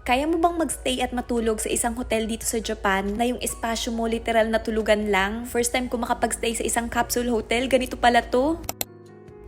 Kaya mo bang magstay at matulog sa isang hotel dito sa Japan na yung espasyo mo literal na tulugan lang? First time ko makapagstay sa isang capsule hotel, ganito pala to.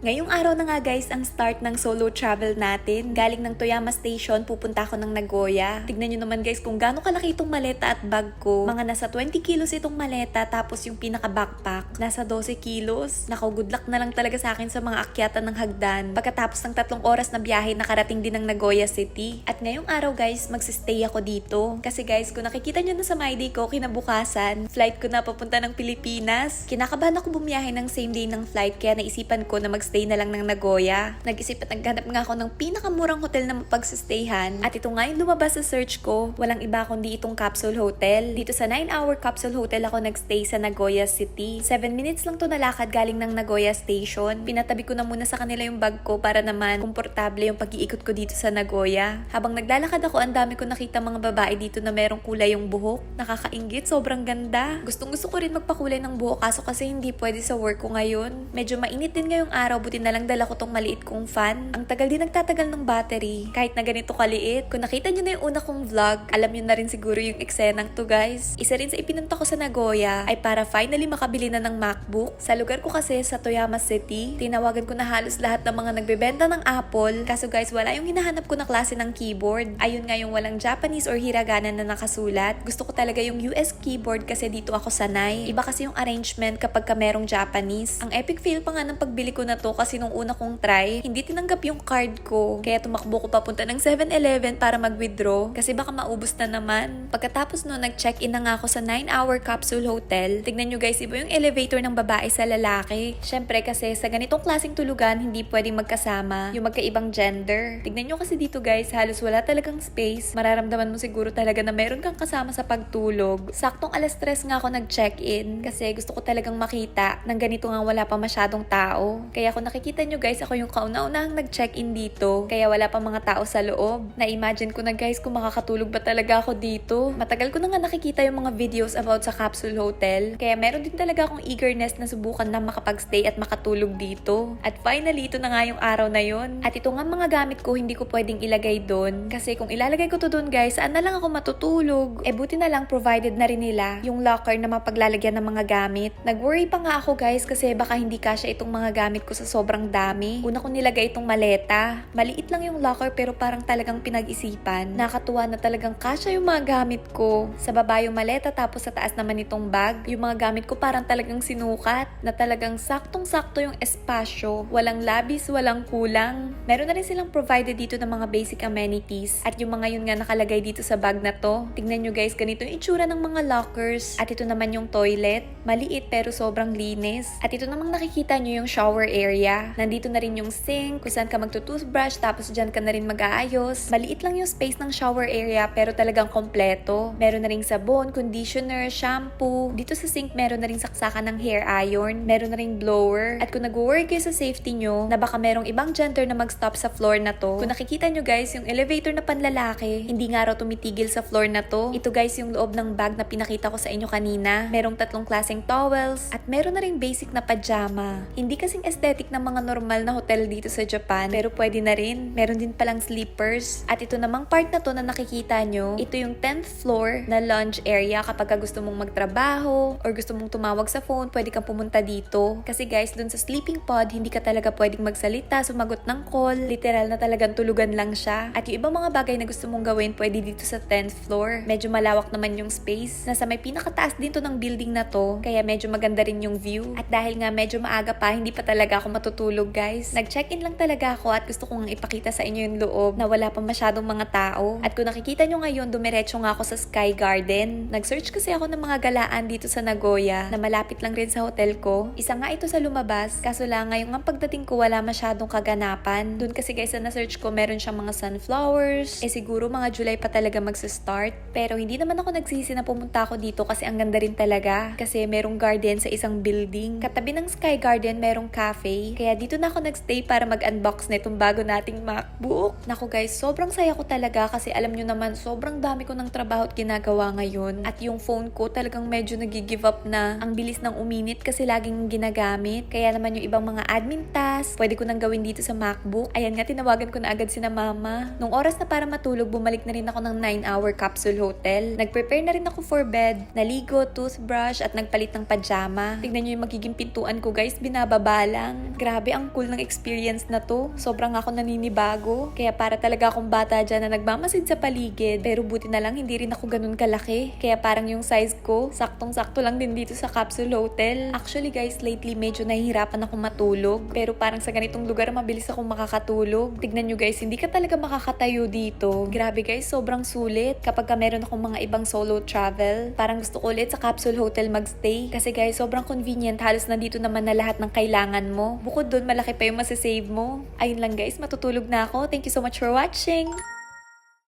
Ngayong araw na nga guys ang start ng solo travel natin. Galing ng Toyama Station, pupunta ako ng Nagoya. Tignan nyo naman guys kung gaano kalaki itong maleta at bag ko. Mga nasa 20 kilos itong maleta, tapos yung pinaka-backpack, nasa 12 kilos. Nako, good luck na lang talaga sa akin sa mga akyatan ng hagdan. Pagkatapos ng 3 oras na biyahe, nakarating din ng Nagoya City. At ngayong araw guys, magsistay ako dito. Kasi guys, kung nakikita nyo na sa my day ko, kinabukasan, flight ko na papunta ng Pilipinas. Kinakabahan ako bumiyahe ng same day ng flight, kaya naisipan ko na stay na lang ng Nagoya. Nag-isip at naghanap nga ako ng pinakamurang hotel na mapagsistayhan. At ito nga yung lumabas sa search ko. Walang iba kundi itong capsule hotel. Dito sa 9-hour capsule hotel ako nagstay sa Nagoya City. 7 minutes lang to nalakad galing ng Nagoya Station. Pinatabi ko na muna sa kanila yung bag ko para naman komportable yung pag-iikot ko dito sa Nagoya. Habang naglalakad ako, ang dami ko nakita mga babae dito na merong kulay yung buhok. Nakakainggit, sobrang ganda. Gustong-gusto ko rin magpakulay ng buhok kaso kasi hindi pwede sa work ko ngayon. Medyo mainit din ngayong araw, buti na lang dala ko tong maliit kong fan. Ang tagal din nagtatagal ng battery, kahit na ganito kaliit. Kung nakita nyo na yung una kong vlog, alam nyo na rin siguro yung eksenang to guys. Isa rin sa ipinunta ko sa Nagoya ay para finally makabili na ng MacBook. Sa lugar ko kasi sa Toyama City, tinawagan ko na halos lahat ng mga nagbebenta ng Apple. Kaso guys, wala yung hinahanap ko na klase ng keyboard. Ayun nga yung walang Japanese or hiragana na nakasulat. Gusto ko talaga yung US keyboard kasi dito ako sanay. Iba kasi yung arrangement kapag ka merong Japanese. Ang epic fail pa nga ng pagbili ko na to kasi nung una kong try, hindi tinanggap yung card ko. Kaya tumakbo ko papunta ng 7-Eleven para mag-withdraw kasi baka maubos na naman. Pagkatapos no, nag-check-in na nga ako sa 9-hour capsule hotel. Tignan nyo guys, iba yung elevator ng babae sa lalaki. Syempre kasi sa ganitong klaseng tulugan, hindi pwedeng magkasama yung magkaibang gender. Tignan nyo kasi dito guys, halos wala talagang space. Mararamdaman mo siguro talaga na meron kang kasama sa pagtulog. Saktong alas 3 nga ako nag-check-in kasi gusto ko talagang makita ng ganito nga wala pa masyadong tao. Kaya kung nakikita nyo guys, ako yung kauna-unahang nag-check-in dito. Kaya wala pa mga tao sa loob. Na-imagine ko na guys kung makakatulog ba talaga ako dito. Matagal ko na nga nakikita yung mga videos about sa capsule hotel. Kaya meron din talaga akong eagerness na subukan na makapag-stay at makatulog dito. At finally, ito na nga yung araw na yun. At ito nga mga gamit ko, hindi ko pwedeng ilagay doon. Kasi kung ilalagay ko to doon guys, saan na lang ako matutulog? Buti na lang provided na rin nila yung locker na mapaglalagyan ng mga gamit. Nag-worry pa nga ako guys kasi baka hindi kasya itong mga gamit ko sa sobrang dami. Una ko nilagay itong maleta. Maliit lang yung locker pero parang talagang pinag-isipan. Nakatuwa na talagang kasya yung mga gamit ko. Sa baba yung maleta tapos sa taas naman itong bag. Yung mga gamit ko parang talagang sinukat na talagang saktong-sakto yung espasyo. Walang labis, walang kulang. Meron na rin silang provided dito ng mga basic amenities. At yung mga yun nga nakalagay dito sa bag na to. Tignan nyo guys, ganito yung itsura ng mga lockers. At ito naman yung toilet. Maliit pero sobrang linis. At ito namang nakikita nyo yung shower area. Nandito na rin yung sink, kung saan ka magtutoothbrush, tapos dyan ka na rin mag-aayos. Maliit lang yung space ng shower area, pero talagang kompleto. Meron na rin sabon, conditioner, shampoo. Dito sa sink, meron na rin saksakan ng hair iron. Meron na rin blower. At kung nag-work kayo sa safety nyo, na baka merong ibang gender na mag-stop sa floor na to, kung nakikita nyo guys, yung elevator na panlalaki, hindi nga raw tumitigil sa floor na to. Ito guys, yung loob ng bag na pinakita ko sa inyo kanina. Merong 3 klaseng towels, at meron na rin basic na pajama. Hindi kasing aesthetic ng mga normal na hotel dito sa Japan, pero pwede na rin. Meron din palang sleepers. At ito namang part na to na nakikita nyo, ito yung 10th floor na lounge area. Kapag gusto mong magtrabaho or gusto mong tumawag sa phone, pwede kang pumunta dito. Kasi guys, dun sa sleeping pod, hindi ka talaga pwedeng magsalita, sumagot ng call. Literal na talagang tulugan lang siya. At yung ibang mga bagay na gusto mong gawin, pwede dito sa 10th floor. Medyo malawak naman yung space. Nasa may pinakataas din to ng building na to, kaya medyo maganda rin yung view. At dahil nga medyo maaga pa, hindi pa talaga ako matutulog guys. Nag-check-in lang talaga ako at gusto kong ipakita sa inyo yung loob na wala pa masyadong mga tao. At kung nakikita nyo ngayon, dumiretso nga ako sa Sky Garden. Nag-search kasi ako ng mga galaan dito sa Nagoya na malapit lang rin sa hotel ko. Isa nga ito sa lumabas, kaso lang ngayong ang pagdating ko wala masyadong kaganapan. Doon kasi guys na search ko meron siyang mga sunflowers. Siguro mga July pa talaga magsa-start. Pero hindi naman ako nagsisi na pumunta ako dito kasi ang ganda rin talaga. Kasi merong garden sa isang building. Katabi ng Sky Garden merong cafe. stay. Kaya dito na ako nagstay para mag-unbox na itong bago nating MacBook. Naku guys, sobrang saya ko talaga kasi alam nyo naman, sobrang dami ko ng trabaho at ginagawa ngayon. At yung phone ko talagang medyo nag-give up na. Ang bilis ng uminit kasi laging ginagamit. Kaya naman yung ibang mga admin tasks, pwede ko nang gawin dito sa MacBook. Ayan nga, tinawagan ko na agad sina mama. Nung oras na para matulog, bumalik na rin ako ng 9-hour capsule hotel. Nag-prepare na rin ako for bed. Naligo, toothbrush, at nagpalit ng pajama. Tignan nyo yung magiging pintuan ko guys, binababa lang. Grabe, ang cool ng experience na to. Sobrang ako naninibago. Kaya para talaga akong bata dyan na nagmamasid sa paligid. Pero buti na lang, hindi rin ako ganun kalaki. Kaya parang yung size ko, saktong-sakto lang din dito sa capsule hotel. Actually guys, lately medyo nahihirapan ako matulog. Pero parang sa ganitong lugar, mabilis akong makakatulog. Tignan nyo guys, hindi ka talaga makakatayo dito. Grabe guys, sobrang sulit. Kapag meron akong mga ibang solo travel, parang gusto ko ulit sa capsule hotel magstay. Kasi guys, sobrang convenient. Halos nandito naman na lahat ng kailangan mo. Bukod dun, malaki pa yung masasave mo. Ayun lang guys, matutulog na ako. Thank you so much for watching!